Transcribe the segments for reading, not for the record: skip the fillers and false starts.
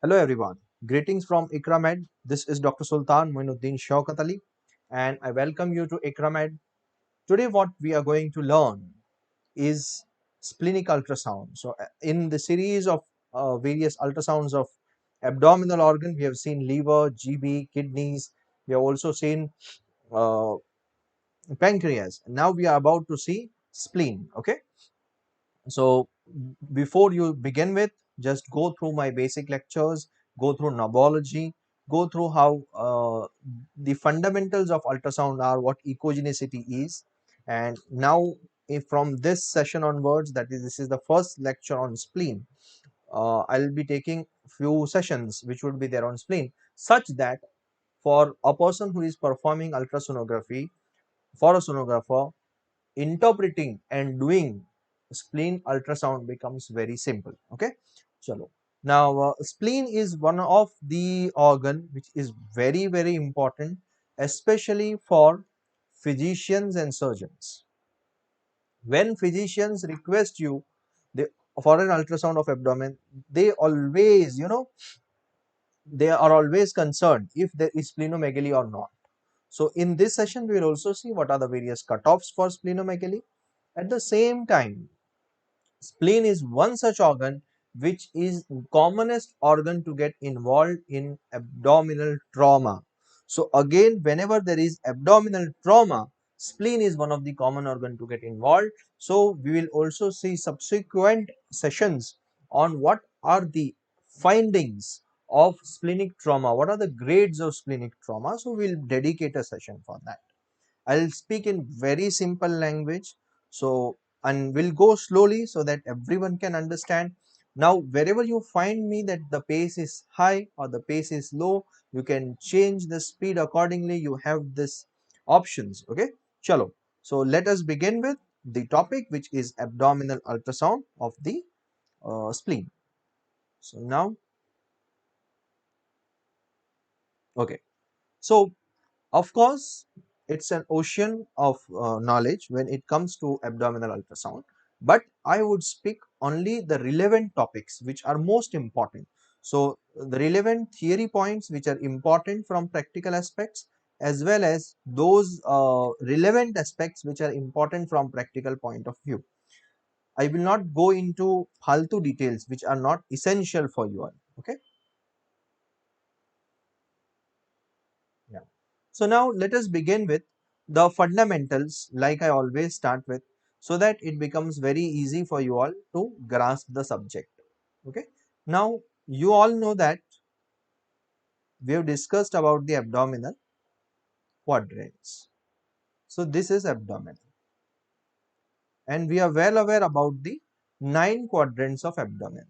Hello everyone. Greetings from IKRAMED. This is Dr. Sultan Moinuddin Shaukat Ali and I welcome you to IKRAMED. Today what we are going to learn is splenic ultrasound. So in the series of various ultrasounds of abdominal organ, we have seen liver, GB, kidneys. We have also seen uh, pancreas. Now we are about to see spleen. Okay. So before you begin with, just go through my basic lectures, go through knobology, go through how the fundamentals of ultrasound are, what echogenicity is. And now if from this session onwards, that is, this is the first lecture on spleen, I'll be taking few sessions which would be there on spleen, such that for a person who is performing ultrasonography, for a sonographer, interpreting and doing spleen ultrasound becomes very simple. Okay, chalo. Now spleen is one of the organ which is very important, especially for physicians and surgeons. When physicians request you they, for an ultrasound of abdomen, they always, they are always concerned if there is splenomegaly or not. So in this session we will also see what are the various cutoffs for splenomegaly. At the same time, spleen is one such organ which is commonest organ to get involved in abdominal trauma. So again, whenever there is abdominal trauma, spleen is one of the common organ to get involved. So we will also see subsequent sessions on what are the findings of splenic trauma, what are the grades of splenic trauma. So we'll dedicate a session for that. I'll speak in very simple language. So, and we'll go slowly so that everyone can understand. Now, wherever you find me that the pace is high or the pace is low, you can change the speed accordingly. You have this options. Okay, chalo. So, let us begin with the topic, which is abdominal ultrasound of the spleen. So, now, okay. So, of course, it's an ocean of knowledge when it comes to abdominal ultrasound, but I would speak only the relevant topics which are most important. So, the relevant theory points which are important from practical aspects, as well as those relevant aspects which are important from practical point of view. I will not go into faltu details which are not essential for you all. Okay. Yeah. So now let us begin with the fundamentals like I always start with, so that it becomes very easy for you all to grasp the subject. Okay. Now you all know that we have discussed about the abdominal quadrants. So this is abdomen and we are well aware about the 9 quadrants of abdomen.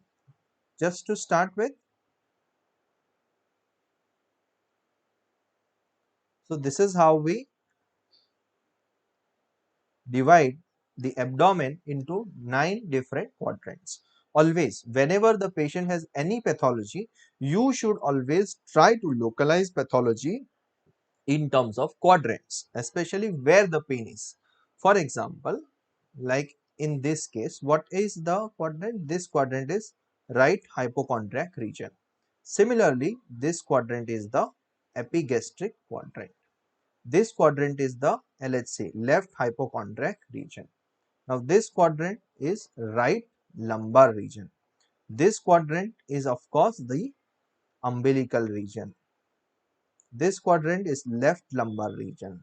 Just to start with, so this is how we divide the abdomen into 9 different quadrants. Always, whenever the patient has any pathology, you should always try to localize pathology in terms of quadrants, especially where the pain is. For example, like in this case, what is the quadrant? This quadrant is right hypochondriac region. Similarly, this quadrant is the epigastric quadrant. This quadrant is the LHC, left hypochondriac region. Now this quadrant is right lumbar region. This quadrant is of course the umbilical region. This quadrant is left lumbar region.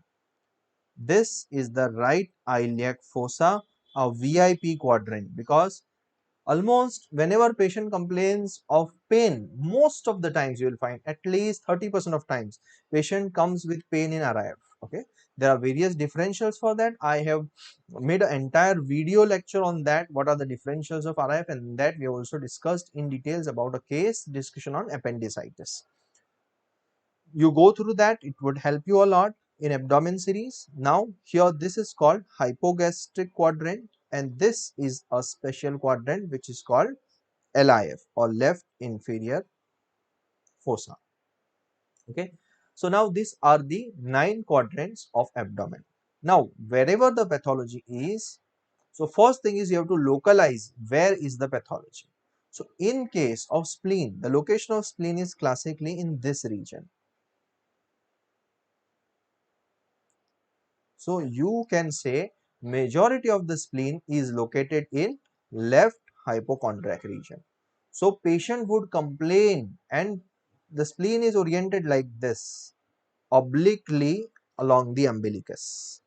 This is the right iliac fossa, a VIP quadrant, because almost whenever patient complains of pain, most of the times you will find at least 30% of times patient comes with pain in RIF. Okay, there are various differentials for that. I have made an entire video lecture on that, what are the differentials of RIF, and that we have also discussed in details about a case discussion on appendicitis. You go through that, it would help you a lot in abdomen series. Now here this is called hypogastric quadrant and this is a special quadrant which is called LIF or left inferior fossa. Okay. So now these are the 9 quadrants of abdomen. Now wherever the pathology is, so first thing is you have to localize where is the pathology. So in case of spleen, the location of spleen is classically in this region. So you can say majority of the spleen is located in left hypochondriac region. So patient would complain and the spleen is oriented like this, obliquely along the umbilicus.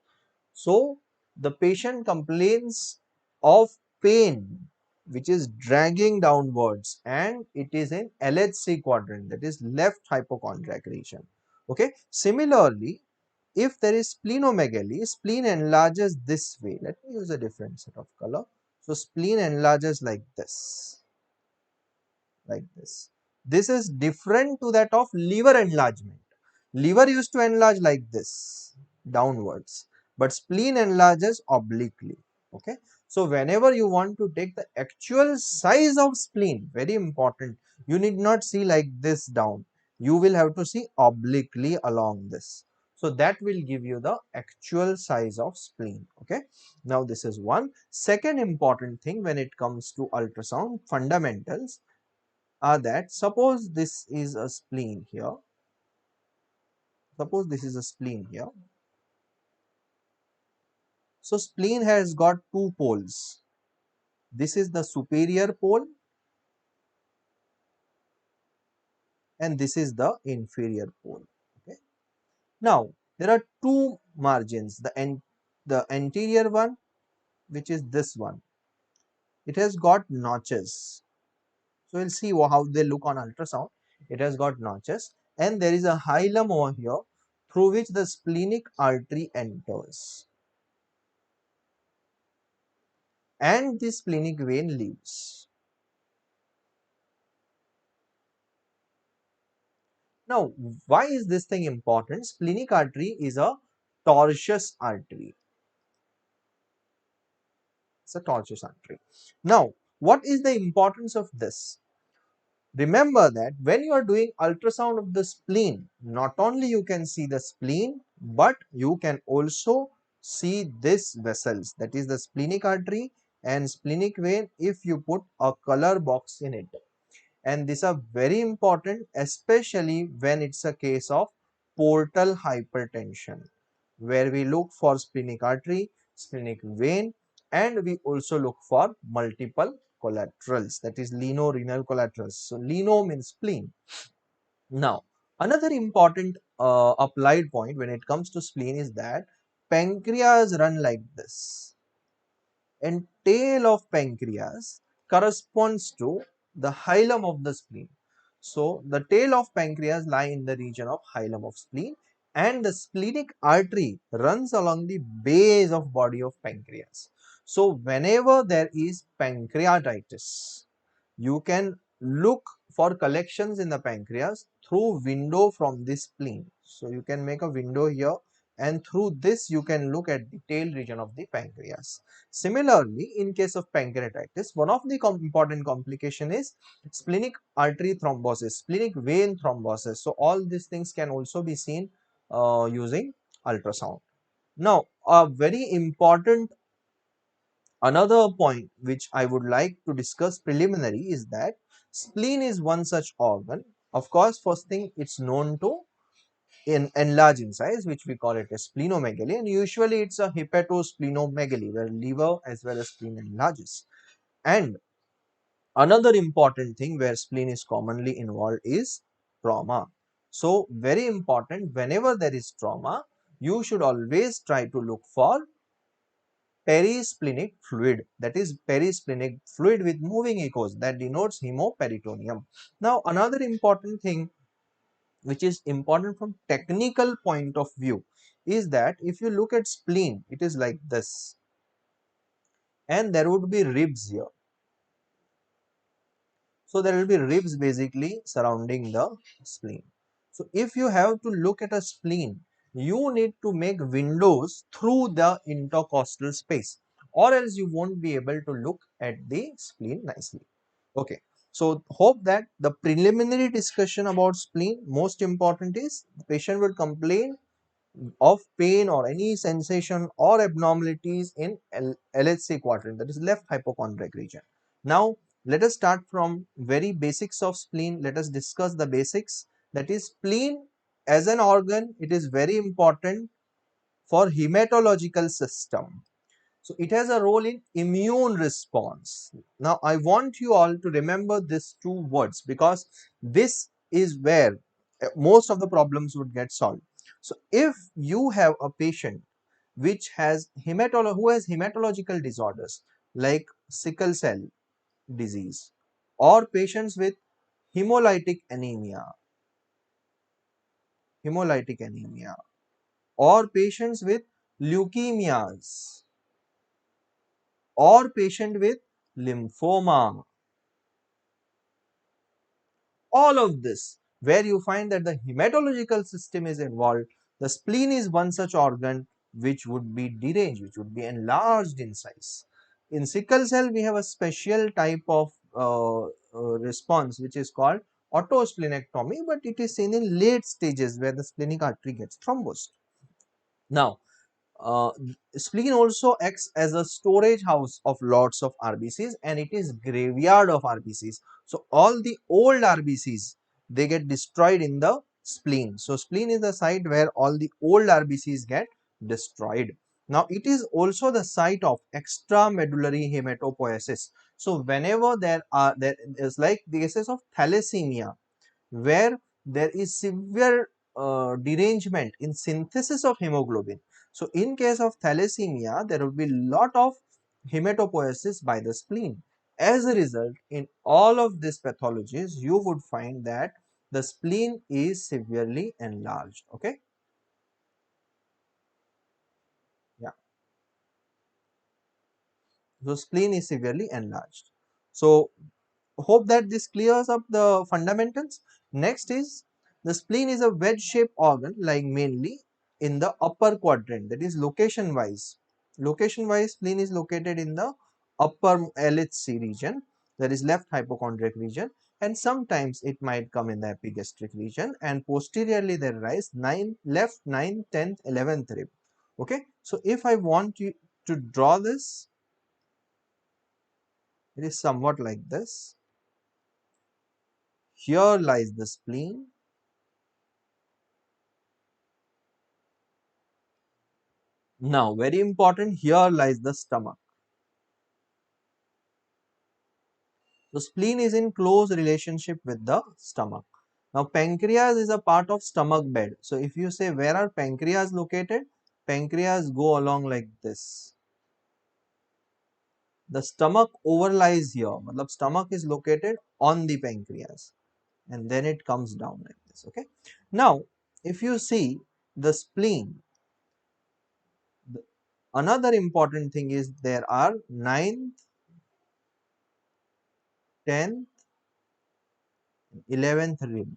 So the patient complains of pain which is dragging downwards and it is in LHC quadrant, that is left hypochondriac region. Okay. Similarly, if there is splenomegaly, spleen enlarges this way. Let me use a different set of color. So spleen enlarges like this, like this. This is different to that of liver enlargement. Liver used to enlarge like this, downwards, but spleen enlarges obliquely. Okay. So whenever you want to take the actual size of spleen, very important, you need not see like this down. You will have to see obliquely along this. So that will give you the actual size of spleen. Okay. Now this is one. Second important thing when it comes to ultrasound fundamentals are that suppose this is a spleen here. Suppose this is a spleen here. So spleen has got two poles. This is the superior pole and this is the inferior pole. Okay. Now there are two margins. The anterior one, which is this one, it has got notches. So we'll see how they look on ultrasound. It has got notches and there is a hilum over here through which the splenic artery enters and the splenic vein leaves. Now, why is this thing important? Splenic artery is a tortuous artery. It's a tortuous artery. Now, what is the importance of this? Remember that when you are doing ultrasound of the spleen, not only you can see the spleen, but you can also see this vessels, that is the splenic artery and splenic vein if you put a color box in it. And these are very important, especially when it's a case of portal hypertension, where we look for splenic artery, splenic vein, and we also look for multiple collaterals, that is leno-renal collaterals. So leno means spleen. Now another important applied point when it comes to spleen is that pancreas run like this and tail of pancreas corresponds to the hilum of the spleen. So the tail of pancreas lie in the region of hilum of spleen and the splenic artery runs along the base of body of pancreas. So whenever there is pancreatitis, you can look for collections in the pancreas through window from this spleen. So you can make a window here and through this you can look at the tail region of the pancreas. Similarly, in case of pancreatitis, one of the important complication is splenic artery thrombosis, splenic vein thrombosis. So all these things can also be seen using ultrasound. Now, a very important another point which I would like to discuss preliminary is that spleen is one such organ. Of course, first thing it's known to enlarge in size, which we call it as splenomegaly, and usually it's a hepatosplenomegaly where liver as well as spleen enlarges. And another important thing where spleen is commonly involved is trauma. So very important, whenever there is trauma, you should always try to look for perisplenic fluid, that is perisplenic fluid with moving echoes, that denotes hemoperitoneum. Now another important thing which is important from technical point of view is that if you look at spleen, it is like this and there would be ribs here. So there will be ribs basically surrounding the spleen. So if you have to look at a spleen, you need to make windows through the intercostal space or else you won't be able to look at the spleen nicely. Okay. So hope that the preliminary discussion about spleen, most important is the patient will complain of pain or any sensation or abnormalities in LHC quadrant, that is left hypochondriac region. Now Let us start from very basics of spleen. Let us discuss the basics. That is, spleen as an organ, it is very important for hematological system. So it has a role in immune response. Now I want you all to remember these two words, because this is where most of the problems would get solved. So if you have a patient which has who has hematological disorders like sickle cell disease, or patients with hemolytic anemia, hemolytic anemia, or patients with leukemias, or patient with lymphoma, all of this where you find that the hematological system is involved, the spleen is one such organ which would be deranged, which would be enlarged in size. In sickle cell, we have a special type of response which is called autosplenectomy, but it is seen in late stages where the splenic artery gets thrombosed. Now, uh, spleen also acts as a storage house of lots of RBCs, and it is graveyard of RBCs. So all the old RBCs, they get destroyed in the spleen. So spleen is the site where all the old RBCs get destroyed. Now it is also the site of extramedullary hematopoiesis. So whenever there is like the cases of thalassemia, where there is severe derangement in synthesis of hemoglobin. So in case of thalassemia, there will be lot of hematopoiesis by the spleen. As a result, in all of these pathologies, you would find that the spleen is severely enlarged. Okay. Yeah. So spleen is severely enlarged. So hope that this clears up the fundamentals. Next is, the spleen is a wedge shaped organ lying mainly in the upper quadrant, that is location wise. Location wise, spleen is located in the upper LHC region, that is left hypochondriac region, and sometimes it might come in the epigastric region, and posteriorly there rise left 9th, 10th, 11th rib. Okay, so if I want you to draw this, it is somewhat like this. Here lies the spleen. Now, very important, here lies the stomach. The spleen is in close relationship with the stomach. Now, pancreas is a part of stomach bed. So, if you say where are pancreas located, pancreas go along like this. The stomach overlies here. Matlab stomach is located on the pancreas, and then it comes down like this. Okay. Now, if you see the spleen, the, another important thing is there are 9th, 10th, 11th rib.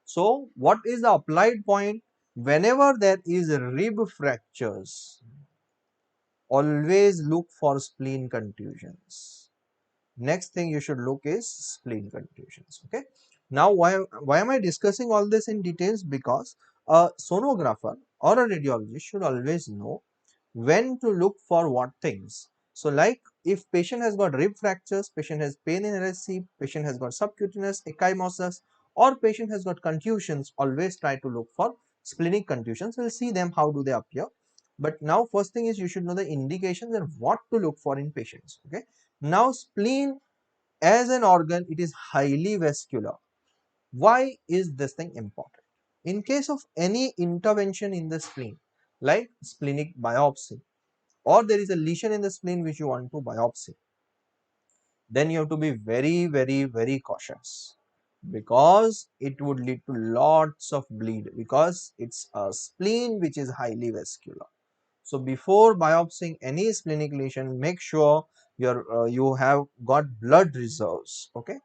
So, what is the applied point? Whenever there is rib fractures, always look for spleen contusions. Next thing you should look is spleen contusions. Okay. Now, why am I discussing all this in details? Because a sonographer or a radiologist should always know when to look for what things. So like if patient has got rib fractures, patient has pain in LSC, patient has got subcutaneous ecchymosis, or patient has got contusions, always try to look for splenic contusions. We'll see them, how do they appear. But now first thing is you should know the indications and what to look for in patients. Okay. Now spleen as an organ, it is highly vascular. Why is this thing important? In case of any intervention in the spleen, like splenic biopsy, or there is a lesion in the spleen which you want to biopsy, then you have to be very cautious, because it would lead to lots of bleed, because it's a spleen which is highly vascular. So before biopsying any splenic lesion, make sure you have got blood reserves. Okay.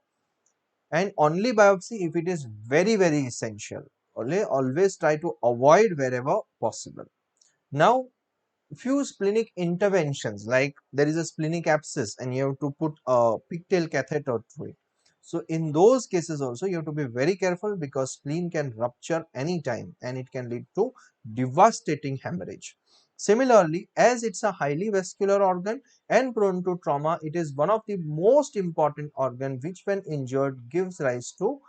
And only biopsy if it is very essential. Only always try to avoid wherever possible. Now, few splenic interventions, like there is a splenic abscess and you have to put a pigtail catheter through it. So in those cases also you have to be very careful, because spleen can rupture anytime and it can lead to devastating hemorrhage. Similarly, as it's a highly vascular organ and prone to trauma, it is one of the most important organ which when injured gives rise to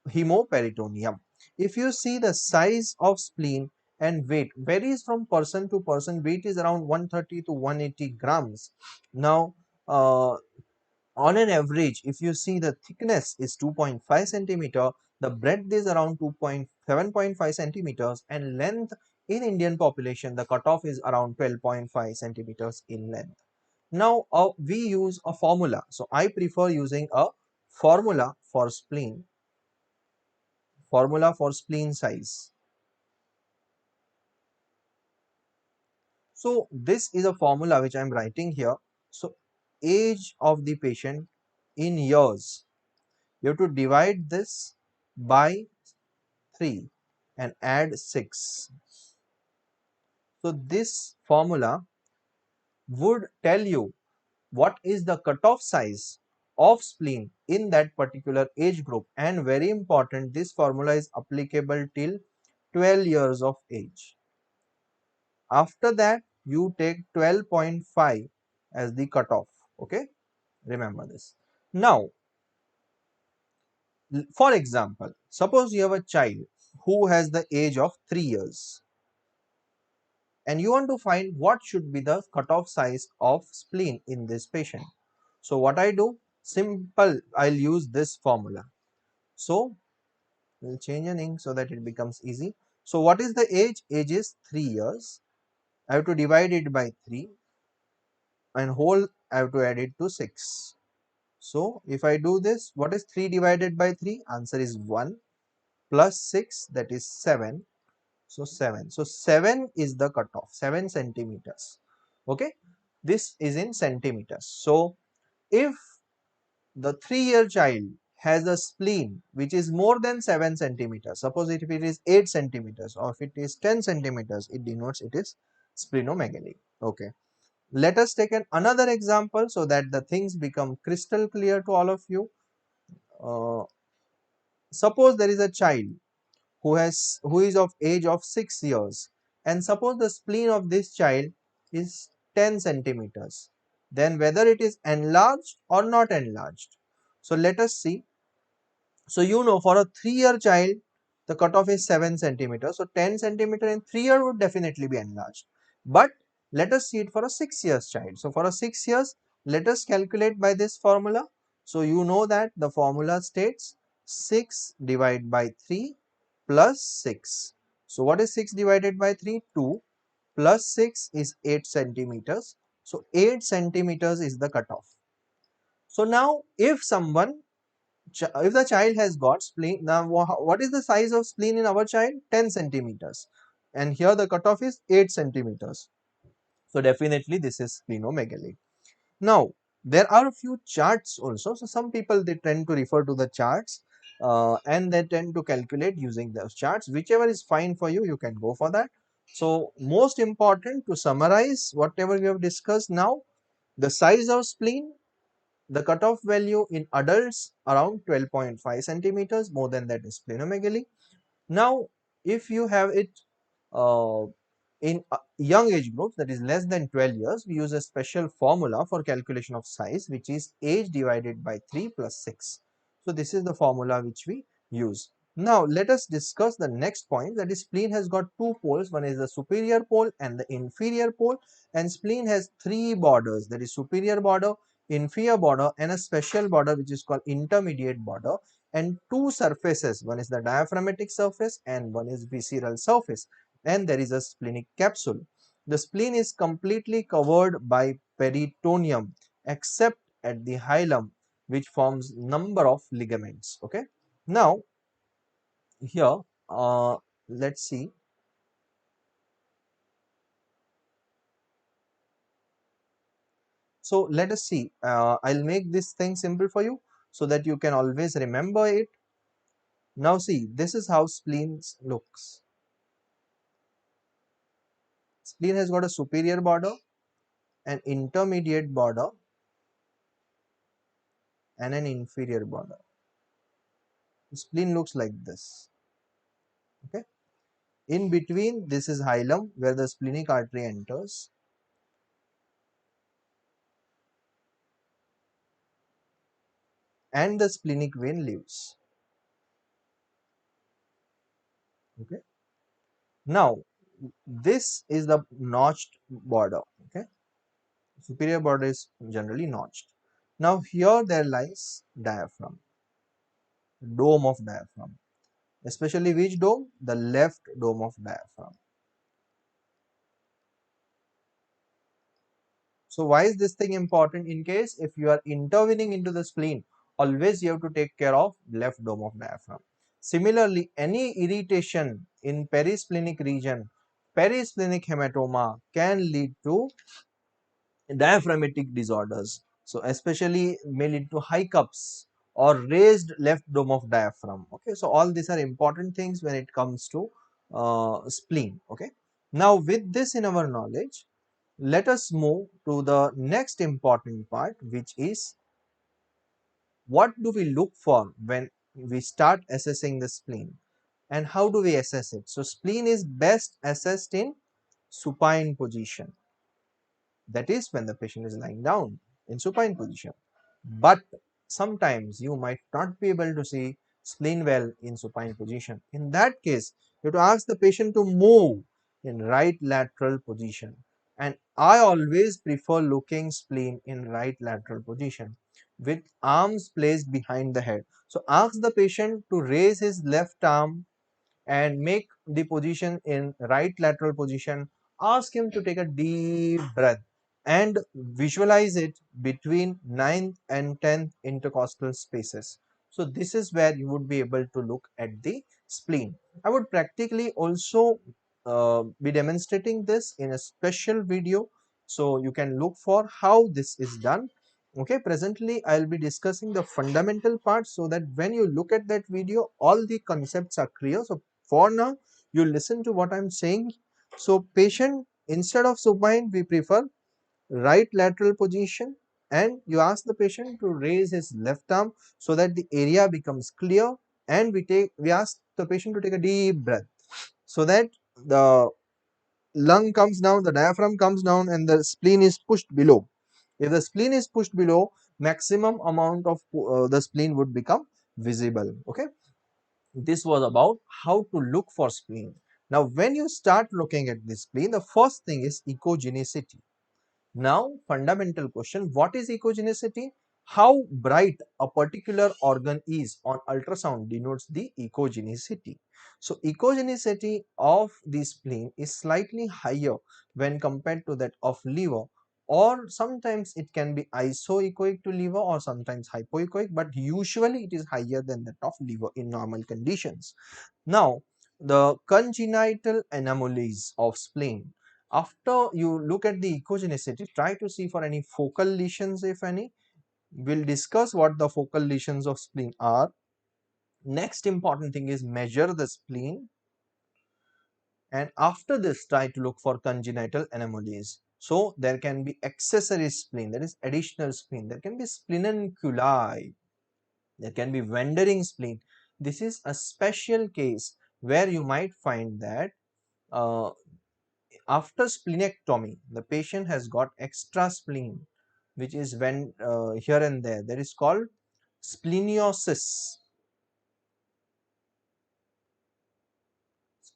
hemoperitoneum. If you see the size of spleen and weight varies from person to person, weight is around 130 to 180 grams. Now, on an average, if you see the thickness is 2.5 centimeter, the breadth is around 7.5 centimeters, and length in Indian population, the cutoff is around 12.5 centimeters in length. Now, we use a formula. So, I prefer using a formula for spleen size. So, this is a formula which I am writing here. So, age of the patient in years, you have to divide this by 3 and add 6. So this formula would tell you what is the cutoff size of spleen in that particular age group, and very important, this formula is applicable till 12 years of age. After that you take 12.5 as the cutoff. Okay, remember this. Now, for example, suppose you have a child who has the age of 3 years and you want to find what should be the cutoff size of spleen in this patient. So what I do, simple, I'll use this formula. So we'll change an ink so that it becomes easy. So what is the age? Age is 3 years. I have to divide it by 3 and whole I have to add it to 6. So if I do this, what is 3 divided by 3? Answer is 1 plus 6, that is 7. So 7. So 7 is the cutoff, 7 centimeters. Okay. This is in centimeters. So if the 3-year child has a spleen which is more than 7 centimeters, suppose if it is 8 centimeters or if it is 10 centimeters, it denotes it is splenomegaly. Okay. Let us take another example so that the things become crystal clear to all of you. Uh, Suppose there is a child who is of age of 6 years, and suppose the spleen of this child is 10 centimeters, then whether it is enlarged or not enlarged. So let us see. So you know, for a 3-year child the cutoff is 7 centimeters, so 10 centimeter in 3 year would definitely be enlarged. But let us see it for a 6 years child. So for a 6 years, let us calculate by this formula. So you know that the formula states 6 divided by 3 plus 6. So what is 6 divided by 3? 2 plus 6 is 8 centimeters. So 8 centimeters is the cutoff. So now if the child has got spleen, now what is the size of spleen in our child? 10 centimeters. And here the cutoff is 8 centimeters. So definitely this is splenomegaly. Now, there are a few charts also. So some people, they tend to refer to the charts and they tend to calculate using those charts. Whichever is fine for you, you can go for that. So most important, to summarize whatever we have discussed now, the size of spleen, the cutoff value in adults around 12.5 centimeters, more than that is splenomegaly. Now, if you have it uh, in young age groups, that is less than 12 years, we use a special formula for calculation of size, which is age divided by 3 plus 6. So this is the formula which we use. Now let us discuss the next point, that is spleen has got two poles. One is the superior pole and the inferior pole, and spleen has three borders, that is superior border, inferior border, and a special border which is called intermediate border, and two surfaces, one is the diaphragmatic surface and one is visceral surface, and there is a splenic capsule. The spleen is completely covered by peritoneum except at the hilum, which forms number of ligaments. Okay. Now here let's see. So let us see. I'll make this thing simple for you so that you can always remember it. Now see, this is how spleen looks. Spleen has got a superior border, an intermediate border, and an inferior border. The spleen looks like this. Okay. In between, this is hilum where the splenic artery enters, and the splenic vein leaves. Okay. Now, this is the notched border. Okay. Superior border is generally notched. Now, here there lies diaphragm, dome of diaphragm. Especially which dome? The left dome of diaphragm. So why is this thing important? In case if you are intervening into the spleen, always you have to take care of left dome of diaphragm. Similarly, any irritation in perisplenic region, perisplenic hematoma can lead to diaphragmatic disorders. So especially may lead to hiccups or raised left dome of diaphragm. Okay, so all these are important things when it comes to spleen. Okay, now with this in our knowledge, let us move to the next important part, which is what do we look for when we start assessing the spleen and how do we assess it. So spleen is best assessed in supine position, that is when the patient is lying down in supine position. But sometimes you might not be able to see spleen well in supine position. In that case, you have to ask the patient to move in right lateral position. And I always prefer looking spleen in right lateral position with arms placed behind the head. So ask the patient to raise his left arm and make the position in right lateral position. Ask him to take a deep breath and visualize it between ninth and 10th intercostal spaces. So this is where you would be able to look at the spleen. I would practically also be demonstrating this in a special video, so you can look for how this is done. Okay, presently I will be discussing the fundamental parts so that when you look at that video, all the concepts are clear. So for now, you listen to what I'm saying. So patient, instead of supine, we prefer right lateral position, and you ask the patient to raise his left arm so that the area becomes clear, and we ask the patient to take a deep breath so that the lung comes down, the diaphragm comes down, and the spleen is pushed below. If the spleen is pushed below, maximum amount of the spleen would become visible. Okay, this was about how to look for spleen. Now, when you start looking at the spleen, the first thing is echogenicity. Now, fundamental question, what is echogenicity? How bright a particular organ is on ultrasound denotes the echogenicity. So, echogenicity of the spleen is slightly higher when compared to that of liver, or sometimes it can be isoechoic to liver or sometimes hypoechoic, but usually it is higher than that of liver in normal conditions. Now, the congenital anomalies of spleen. After you look at the echogenicity, try to see for any focal lesions, if any. We'll discuss what the focal lesions of spleen are. Next important thing is measure the spleen, and after this try to look for congenital anomalies. So there can be accessory spleen, that is additional spleen. There can be splenonculi. There can be wandering spleen. This is a special case where you might find that uh, after splenectomy, the patient has got extra spleen, which is when here and there. That is called spleniosis.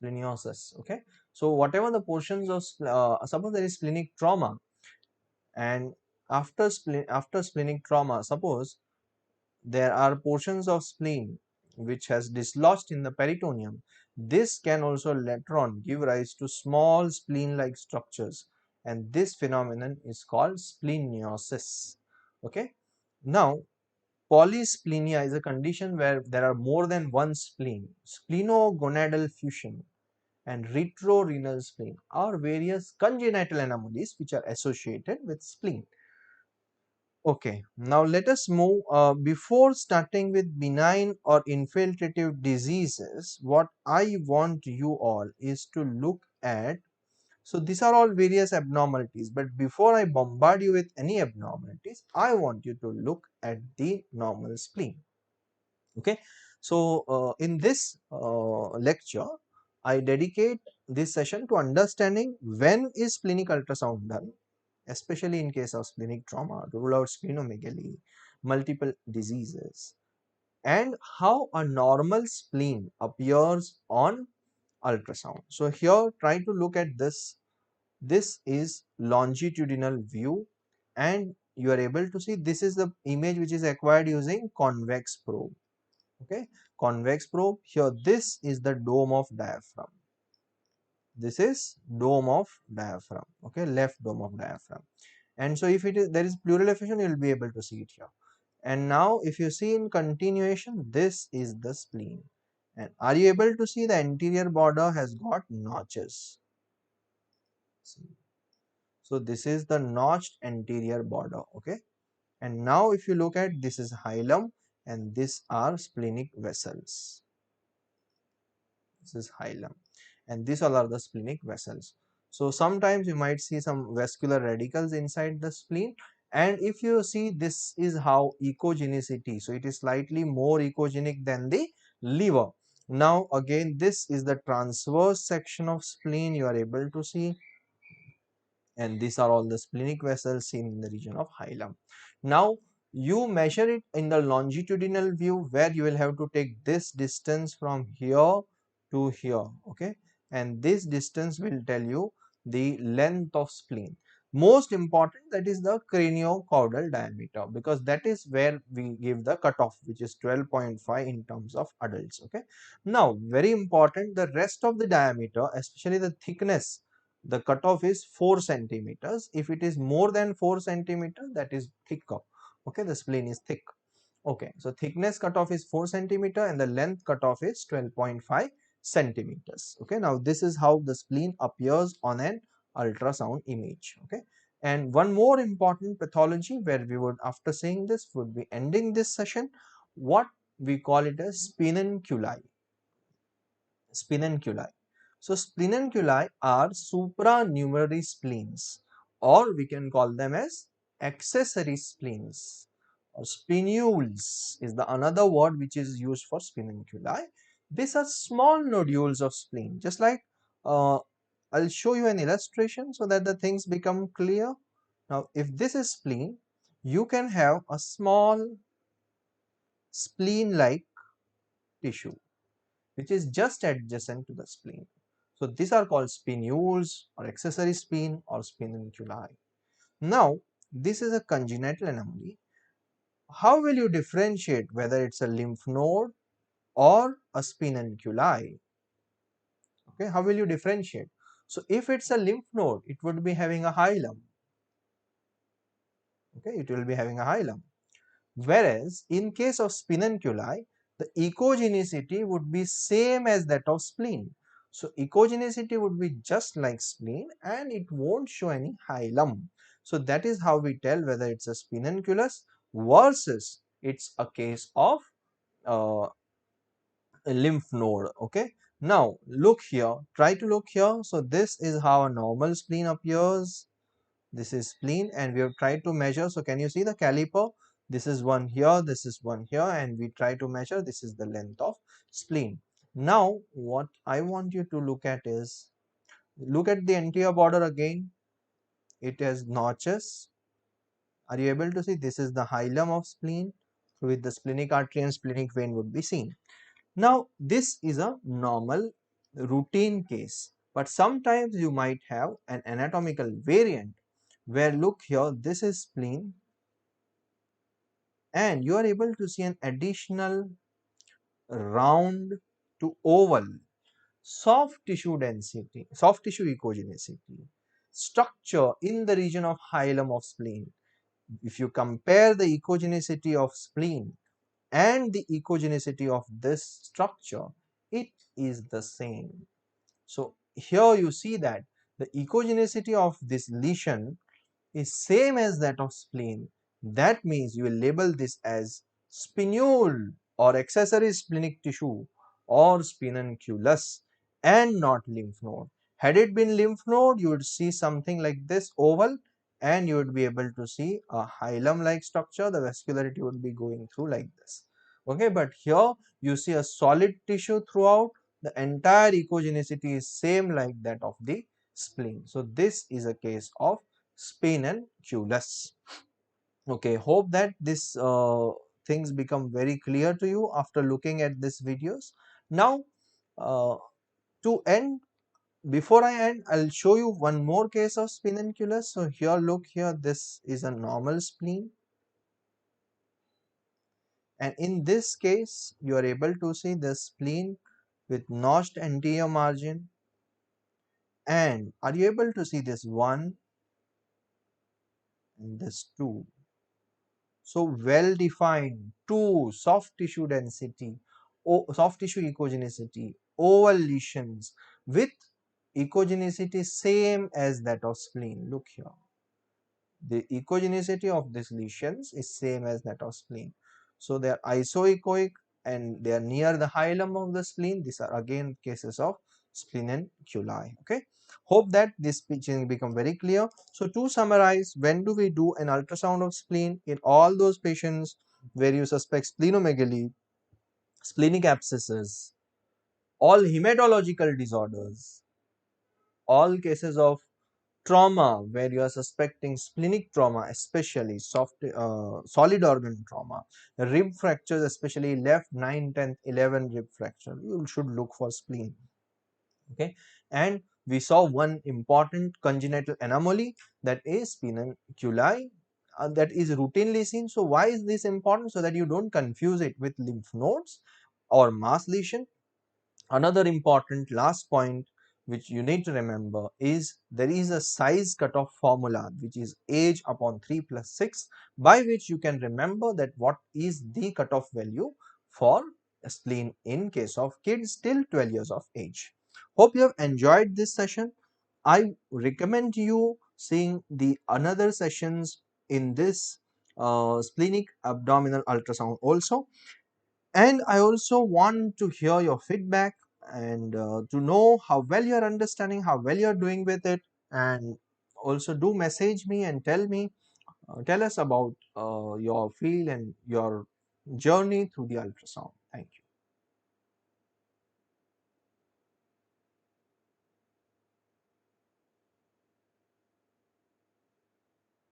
Spleniosis. Okay. So whatever the portions of suppose there is splenic trauma, and after splenic trauma, suppose there are portions of spleen which has dislodged in the peritoneum. This can also later on give rise to small spleen-like structures, and this phenomenon is called spleniosis. Okay. Now, polysplenia is a condition where there are more than one spleen. Splenogonadal fusion and retrorenal spleen are various congenital anomalies which are associated with spleen. Okay, now let us move. Before starting with benign or infiltrative diseases, what I want you all is to look at. So these are all various abnormalities, but before I bombard you with any abnormalities, I want you to look at the normal spleen. Okay, so in this lecture, I dedicate this session to understanding when is splenic ultrasound done, especially in case of splenic trauma, to rule out splenomegaly, multiple diseases, and how a normal spleen appears on ultrasound. So here try to look at this. This is longitudinal view, and you are able to see this is the image which is acquired using convex probe. Okay, convex probe. Here this is the dome of diaphragm. This is dome of diaphragm. Okay, left dome of diaphragm. And so if it is there is pleural effusion, you will be able to see it here. And now if you see in continuation, this is the spleen. And are you able to see the anterior border has got notches? See. So this is the notched anterior border. Okay. And now if you look at, this is hilum and these are splenic vessels. This is hilum and these all are the splenic vessels. So sometimes you might see some vascular radicals inside the spleen, and if you see, this is how echogenicity, so it is slightly more echogenic than the liver. Now again, this is the transverse section of spleen, you are able to see, and these are all the splenic vessels seen in the region of hilum. Now you measure it in the longitudinal view, where you will have to take this distance from here to here, okay, and this distance will tell you the length of spleen. Most important, that is the craniocaudal diameter, because that is where we give the cutoff, which is 12.5 in terms of adults. Okay, now very important, the rest of the diameter, especially the thickness, the cutoff is 4 centimeters. If it is more than 4 centimeters, that is thicker. Okay, the spleen is thick. Okay, so thickness cutoff is 4 centimeter and the length cutoff is 12.5 centimeters. Okay, now this is how the spleen appears on an ultrasound image. Okay, and one more important pathology where we would, after saying this, would be ending this session, what we call it as spenunculi. Spenunculi. So spenunculi are supranumerary spleens, or we can call them as accessory spleens, or splenules is the another word which is used for spenunculi. These are small nodules of spleen, just like I'll show you an illustration so that the things become clear. Now if this is spleen, you can have a small spleen like tissue which is just adjacent to the spleen. So these are called splenules or accessory spleen or spenunculi. Now this is a congenital anomaly. How will you differentiate whether it's a lymph node or a spenunculi? Okay, how will you differentiate? So if it's a lymph node, it would be having a hilum. Okay, it will be having a hilum. Whereas in case of spenunculi, the echogenicity would be same as that of spleen. So echogenicity would be just like spleen and it won't show any hilum. So that is how we tell whether it's a spinunculus versus it's a case of a lymph node. Okay, now look here, try to look here. So this is how a normal spleen appears. This is spleen and we have tried to measure. So can you see the caliper? This is one here, this is one here, and we try to measure. This is the length of spleen. Now what I want you to look at is, look at the anterior border again. It has notches. Are you able to see? This is the hilum of spleen, with the splenic artery and splenic vein would be seen. Now this is a normal routine case, but sometimes you might have an anatomical variant where, look here, this is spleen and you are able to see an additional round to oval soft tissue density, soft tissue echogenicity structure in the region of hilum of spleen. If you compare the echogenicity of spleen and the echogenicity of this structure, it is the same. So here you see that the echogenicity of this lesion is same as that of spleen. That means you will label this as spinule or accessory splenic tissue or spinunculus and not lymph node. Had it been lymph node, you would see something like this oval and you would be able to see a hilum like structure. The vascularity would be going through like this. Okay, but here you see a solid tissue throughout. the entire echogenicity is same like that of the spleen. So this is a case of spinonculus. Okay, hope that this things become very clear to you after looking at these videos. Now, uh, to end, before I end, I'll show you one more case of spinonculus. So here, look here, this is a normal spleen. And in this case, you are able to see the spleen with notched anterior margin. And are you able to see this one and this two? So well defined, two soft tissue density, soft tissue echogenicity, oval lesions with echogenicity same as that of spleen. Look here. The echogenicity of these lesions is same as that of spleen. So they are isoechoic and they are near the hilum of the spleen. These are again cases of splenenculi. Okay. Hope that this picture become very clear. So to summarize, when do we do an ultrasound of spleen? In all those patients where you suspect splenomegaly, splenic abscesses, all hematological disorders, all cases of trauma where you are suspecting splenic trauma, especially solid organ trauma, rib fractures, especially left 9, 10, 11 rib fracture, you should look for spleen. Okay, and we saw one important congenital anomaly, that is spinonculi, that is routinely seen. So why is this important? So that you don't confuse it with lymph nodes or mass lesion. Another important last point which you need to remember is there is a size cutoff formula which is age upon 3 plus 6, by which you can remember that what is the cutoff value for a spleen in case of kids till 12 years of age. Hope you have enjoyed this session. I recommend you seeing the another sessions in this splenic abdominal ultrasound also. And I also want to hear your feedback and to know how well you're understanding, how well you're doing with it. And also do message me and tell us about your feel and your journey through the ultrasound. Thank you.